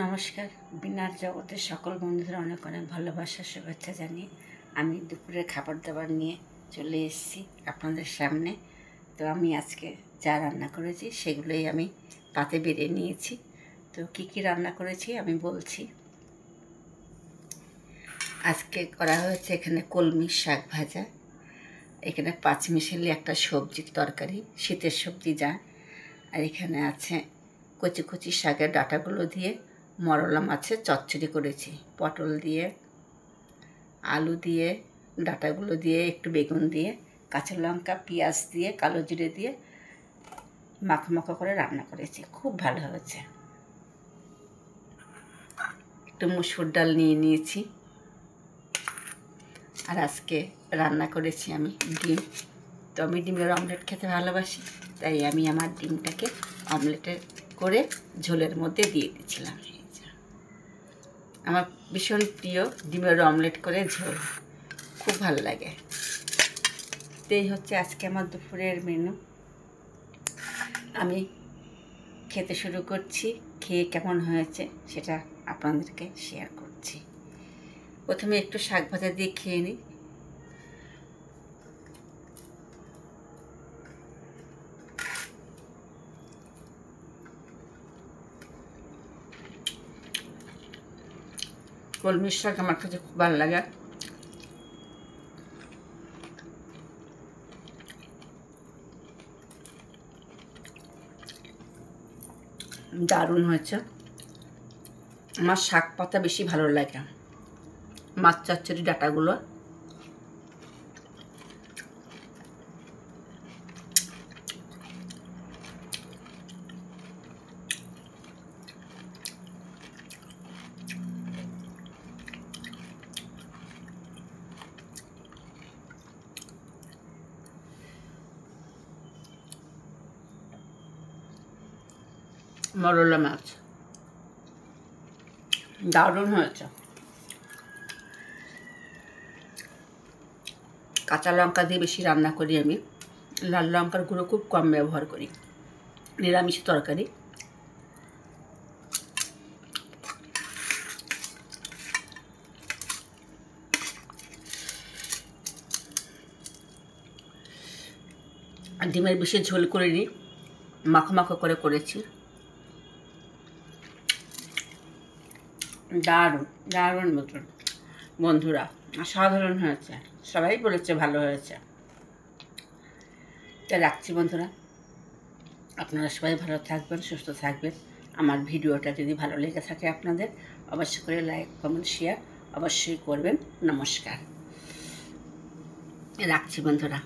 নমস্কার। বিনার জগতের সকল বন্ধুদের অনেক অনেক ভালোবাসা শুভেচ্ছা জানিয়ে আমি দুপুরের খাবার দাবার নিয়ে চলে এসেছি আপনাদের সামনে। তো আমি আজকে যা রান্না করেছি সেগুলোই আমি পাতে বেড়ে নিয়েছি। তো কি কি রান্না করেছি আমি বলছি। আজকে করা হয়েছে এখানে কলমি শাক ভাজা, এখানে পাঁচমিশালি একটা সবজির তরকারি, শীতের সবজি যা, আর এখানে আছে কচি কচি শাকের ডাঁটাগুলো দিয়ে মরলা মাছের চচ্চড়ি করেছি, পটল দিয়ে, আলু দিয়ে, ডাঁটাগুলো দিয়ে, একটু বেগুন দিয়ে, কাঁচা লঙ্কা, পেঁয়াজ দিয়ে, কালো জিরে দিয়ে মাখো মাখো করে রান্না করেছি। খুব ভালো হয়েছে। একটু মুসুর ডাল নিয়ে নিয়েছি। আর আজকে রান্না করেছি আমি ডিম। তো আমি ডিমের অমলেট খেতে ভালোবাসি, তাই আমি আমার ডিমটাকে অমলেটে করে ঝোলের মধ্যে দিয়ে দিয়েছিলাম। আমার ভীষণ প্রিয় ডিমের অমলেট করে ঝোল, খুব ভালো লাগে। তো এই হচ্ছে আজকে আমার দুপুরের মেনু। আমি খেতে শুরু করছি, খেয়ে কেমন হয়েছে সেটা আপনাদেরকে শেয়ার করছি। প্রথমে একটু শাক ভাজা দিয়ে খেয়ে নিই। কলমির শাক আমার কাছে খুব ভালো লাগে। দারুণ হয়েছে। আমার শাক পাতা বেশি ভালো লাগে, মাছ চচ্চড়ি ডাঁটাগুলো। মরলা মাছ দারুণ হয়েছে। কাঁচা লঙ্কা দিয়ে বেশি রান্না করি আমি, লাল লঙ্কার গুঁড়ো খুব কম ব্যবহার করি নিরামিষ তরকারি। ডিমের বেশি ঝোল করে নিই, মাখো মাখো করে করেছি। দারুণ দারুণ মতন বন্ধুরা, সাধারণ হয়েছে, সবাই বলেছে ভালো হয়েছে। তাই রাখছি বন্ধুরা, আপনারা সবাই ভালো থাকবেন, সুস্থ থাকবেন। আমার ভিডিওটা যদি ভালো লেগে থাকে আপনাদের, অবশ্যই করে লাইক কমেন্ট শেয়ার অবশ্যই করবেন। নমস্কার, রাখছি বন্ধুরা।